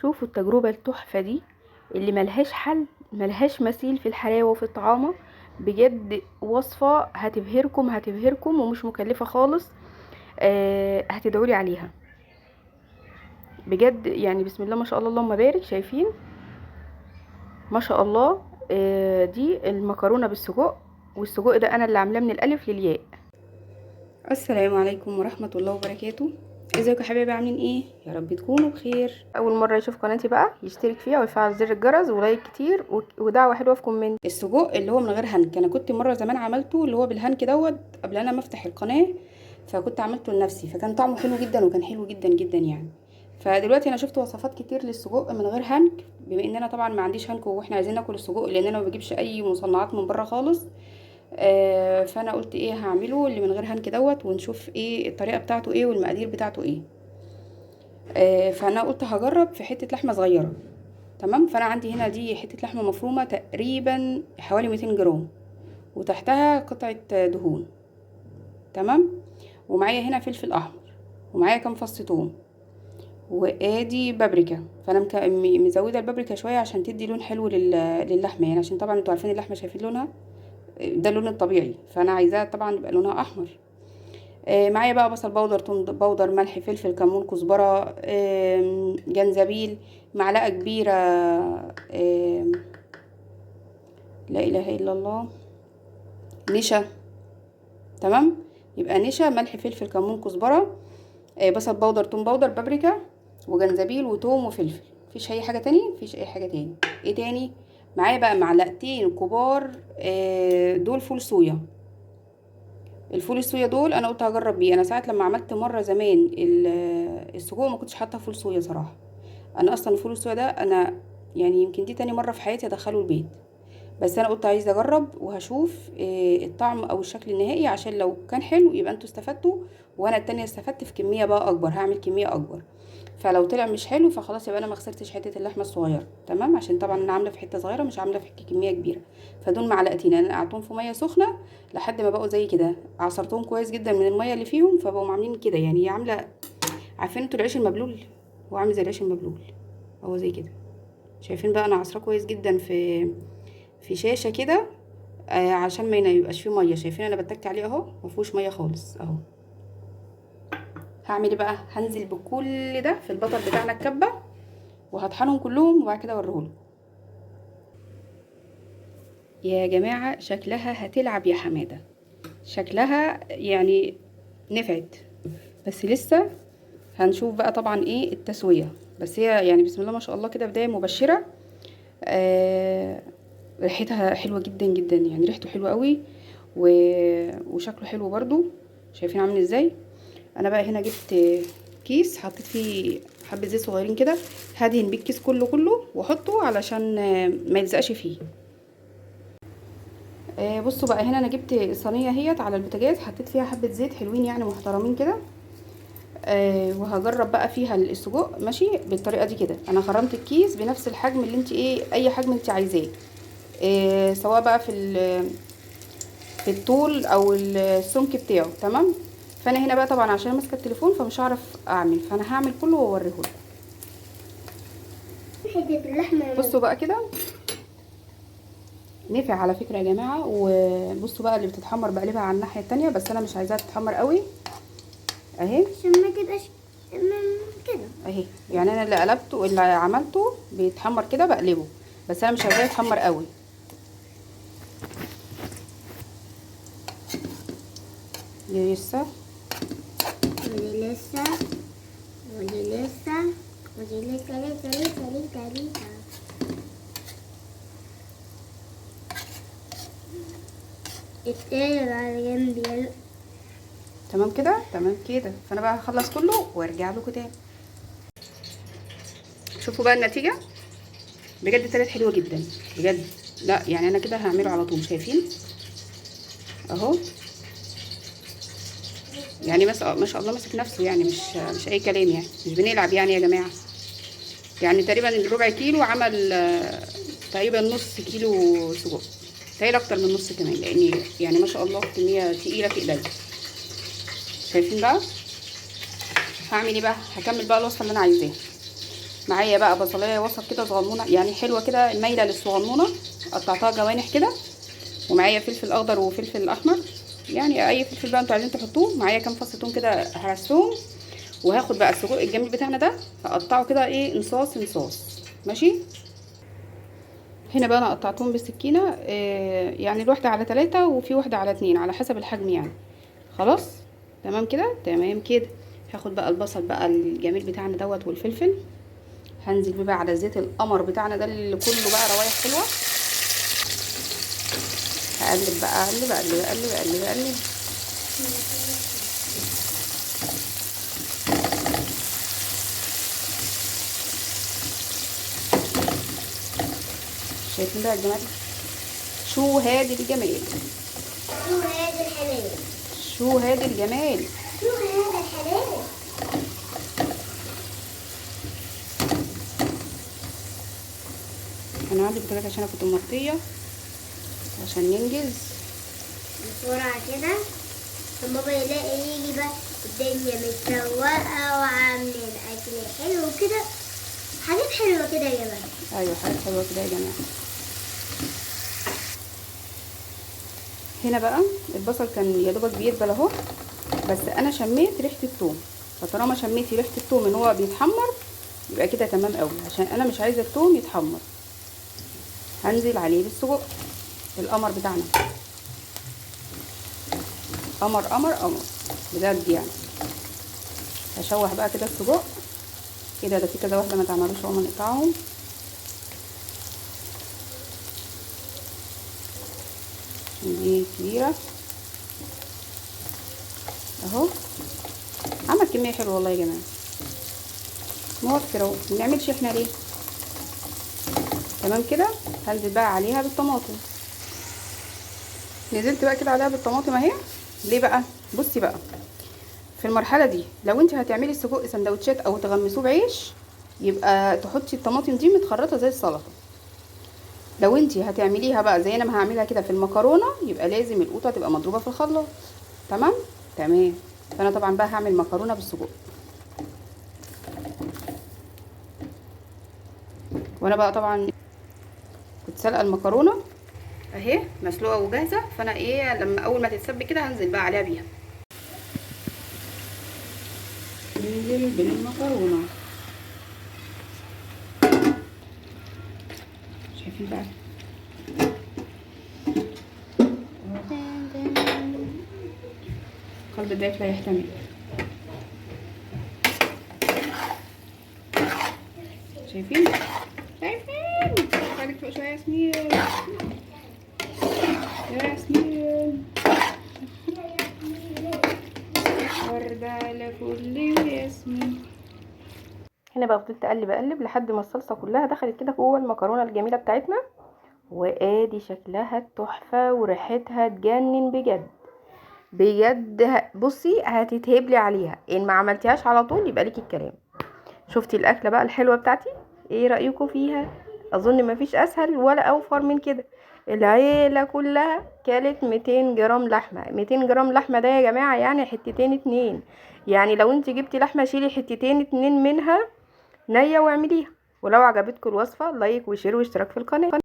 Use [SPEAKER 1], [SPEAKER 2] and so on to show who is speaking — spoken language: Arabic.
[SPEAKER 1] شوفوا التجربة التحفة دي اللي ملهاش حل، ملهاش مثيل في الحلاوة وفي الطعامة. بجد وصفة هتبهركم هتبهركم ومش مكلفة خالص. هتدعولي عليها بجد. يعني بسم الله ما شاء الله اللهم بارك. شايفين ما شاء الله. دي المكرونة بالسجق، والسجق ده انا اللي عاملاه من الالف للياء. السلام عليكم ورحمة الله وبركاته. ازيكم يا حبايبي، عاملين ايه؟ يا رب تكونوا بخير. اول مرة يشوف قناتي بقى يشترك فيها ويفعل زر الجرس ولايك كتير ودعوة حلوة في كومنت. السجق اللي هو من غير هنك، انا كنت مرة زمان عملته اللي هو بالهنك دوت قبل انا ما افتح القناة، فكنت عملته لنفسي فكان طعمه حلو جدا وكان حلو جدا جدا يعني. فدلوقتي انا شفت وصفات كتير للسجق من غير هنك، بما ان انا طبعا ما عنديش هنك واحنا عايزين ناكل السجق لان انا ما بجيبش اي مصنعات من بره خالص. فانا قلت ايه هعمله اللي من غير هنك دوت ونشوف ايه الطريقه بتاعته ايه والمقادير بتاعته ايه. فانا قلت هجرب في حته لحمه صغيره. تمام. فانا عندي هنا دي حته لحمه مفرومه تقريبا حوالي 200 جرام، وتحتها قطعه دهون. تمام. ومعايا هنا فلفل احمر، ومعايا كام فص ثوم، وادي بابريكا. فانا مزوده البابريكا شويه عشان تدي لون حلو للحمه، يعني عشان طبعا انتوا عارفين اللحمه شايفين لونها ده اللون الطبيعي، فانا عايزاها طبعا يبقى لونها احمر. معايا بقى بصل بودر، توم بودر، ملح، فلفل، كمون، كزبره، جنزبيل، معلقه كبيره، لا اله الا الله، نشا. تمام. يبقى نشا، ملح، فلفل، كمون، كزبره، بصل بودر، توم بودر، بابريكا، وجنزبيل وتوم وفلفل. مفيش اي حاجه تاني، مفيش اي حاجه تاني. ايه تاني؟ معايا بقى معلقتين كبار دول فول صويا. الفول الصويا دول انا قلت هجرب بيه. انا ساعه لما عملت مره زمان السجق ما كنتش حاطه فول صويا صراحه. انا اصلا الفول الصويا ده انا يعني يمكن دي تاني مره في حياتي ادخله البيت، بس انا قلت عايزه اجرب وهشوف الطعم او الشكل النهائي، عشان لو كان حلو يبقى انتوا استفدتوا وانا التانية استفدت في كميه بقى اكبر، هعمل كميه اكبر. فلو طلع مش حلو فخلاص يبقى انا ما خسرتش حته اللحمه الصغيره. تمام. عشان طبعا انا عامله في حته صغيره مش عامله في كميه كبيره. فدول معلقتين انا نقعتهم في ميه سخنه لحد ما بقوا زي كده، عصرتهم كويس جدا من الميه اللي فيهم فبقوا عاملين كده. يعني هي عامله، عارفين انتوا العيش المبلول؟ هو عامل زي العيش المبلول، هو زي كده. شايفين بقى انا عصره كويس جدا في شاشه كده عشان ما يبقاش فيه ميه. شايفين انا بتك عليه اهو، ما فيهوش ميه خالص اهو. هعمل ايه بقى؟ هنزل بكل ده في البطل بتاعنا الكبه وهطحنهم كلهم وبعد كده اوريهولكم. يا جماعه شكلها هتلعب يا حماده، شكلها يعني نفعت، بس لسه هنشوف بقى طبعا ايه التسويه. بس هي يعني بسم الله ما شاء الله كده بدايه مبشره. ريحتها حلوه جدا جدا، يعني ريحته حلوه قوي وشكله حلو برضو. شايفين عامل ازاي؟ انا بقى هنا جبت كيس حطيت فيه حبه زيت صغيرين كده، هدهن بيه الكيس كله كله واحطه علشان ما يلزقش فيه. بصوا بقى هنا انا جبت صينيه اهيت على البوتاجاز، حطيت فيها حبه زيت حلوين يعني محترمين كده. وهجرب بقى فيها السجق ماشي بالطريقه دي كده. انا خرمت الكيس بنفس الحجم اللي انت اي حجم انت عايزاه، سواء بقى في الطول او السمك بتاعه. تمام. فانا هنا بقى طبعا عشان ماسكه التليفون فمش هعرف اعمل، فانا هعمل كله واوريهولكم. بصوا بقى كده نافع على فكره يا جماعه. وبصوا بقى اللي بتتحمر بقلبها على الناحيه التانية، بس انا مش عايزاها تتحمر قوي اهي
[SPEAKER 2] عشان ما تبقاش كده
[SPEAKER 1] اهي. يعني انا اللي قلبته اللي عملته بيتحمر كده بقلبه، بس انا مش عايزاه يتحمر قوي. دي لسه
[SPEAKER 2] ودي لسه ودي لسه ودي لسه لسه لسه لسه لسه. التاني على جنب يلا.
[SPEAKER 1] تمام كده تمام كده. فانا بقى هخلص كله وارجع لكم تاني. شوفوا بقى النتيجه بجد طلعت حلوه جدا بجد. لا يعني انا كده هعمله على طول. شايفين اهو؟ يعني ما شاء الله ماسك نفسه، يعني مش اي كلام، يعني مش بنلعب يعني يا جماعه. يعني تقريبا الربع كيلو عمل تقريبا نص كيلو سجق، تقريبا اكتر من نص كمان، لان يعني ما شاء الله كميه تقيله في ايديا. شايفين بقى؟ هعمل ايه بقى؟ هكمل بقى الوصفه اللي انا عايزاها. معايا بقى بصلايه وسط كده صغنونه، يعني حلوه كده مايله للصغنونه، قطعتها جوانح كده. ومعايا فلفل اخضر وفلفل احمر، يعني اي فلفل بقى انتوا عايزين تحطوه. معايا كام فص ثوم كده هرسهم. وهاخد بقى السجق الجميل بتاعنا ده، هقطعه كده ايه، نصاص نصاص. ماشي. هنا بقى انا قطعتهم بالسكينه، يعني الواحده على 3 وفي واحده على 2 على حسب الحجم يعني. خلاص. تمام كده تمام كده. هاخد بقى البصل بقى الجميل بتاعنا دوت والفلفل، هنزل بيه بقى على زيت القمر بتاعنا ده اللي كله بقى روايح حلوه. هقلب بقى، اقلب اقلب اقلب اقلب اقلب. شايفين بقى الجمال؟ شو هادي الجمال،
[SPEAKER 2] شو هذا الحلال،
[SPEAKER 1] شو هادي الجمال.
[SPEAKER 2] شو هذا الحلال.
[SPEAKER 1] انا عندي بوتاجاز عشان انا كنت مغطيه عشان ننجز
[SPEAKER 2] بسرعة كده عشان بابا يلاقي يجي بقى الدنيا متروقة وعاملين أكل حلو كده، حاجات حلوة كده يا جماعة.
[SPEAKER 1] ايوه حاجات حلوه كده يا جماعه. هنا بقى البصل كان يا دوبك بيدبل اهو، بس انا شميت ريحه الثوم. فطالما شميتي ريحه الثوم ان هو بيتحمر يبقى كده تمام قوي، عشان انا مش عايزه الثوم يتحمر. هنزل عليه بالسجق القمر بتاعنا، قمر قمر قمر بجد يعني. هشوح بقى كده السجق كده، ده في كذا واحده ما تعملوش اهو، نقطعهم. دي كبيره اهو، عمل كميه حلوه والله يا جماعه، موفر اهو، ما بنعملش احنا ليه. تمام كده. هنزل بقى عليها بالطماطم. نزلت بقى كده عليها بالطماطم اهي. ليه بقى؟ بصي بقى، في المرحله دي لو انت هتعملي السجق سندوتشات او تغمسوه بعيش، يبقى تحطي الطماطم دي متخرطه زي السلطه. لو انت هتعمليها بقى زي انا ما هعملها كده في المكرونه، يبقى لازم القوطه تبقى مضروبه في الخلاط. تمام تمام. فانا طبعا بقى هعمل مكرونه بالسجق، وانا بقى طبعا كنت سلقه المكرونه اهي مسلوقه وجاهزه. فانا ايه، لما اول ما تتسبك كده هنزل بقى عليها بيها. ننزل بالمكرونه، شايفين بقى قلب الضيف لا يحتمل. شايفين شايفين. خليك فوق شويه يا ياسمين، يا ياسمين وردة لكل ياسمين. هنا بقى فضلت اقلب لحد ما الصلصه كلها دخلت كده جوه المكرونه الجميله بتاعتنا، وادي شكلها تحفه وريحتها تجنن بجد بجد. بصي هتتهبلي عليها، ان ما عملتيهاش على طول يبقى ليكي الكلام. شفتي الاكله بقى الحلوه بتاعتي؟ ايه رايكم فيها؟ اظن مفيش اسهل ولا اوفر من كده. العيله كلها كلت 200 جرام لحمه. 200 جرام لحمه ده يا جماعه يعني حتتين 2. يعني لو انت جبتي لحمه شيلي حتتين 2 منها نيه واعمليها. ولو عجبتكم الوصفه لايك وشير واشتراك في القناه.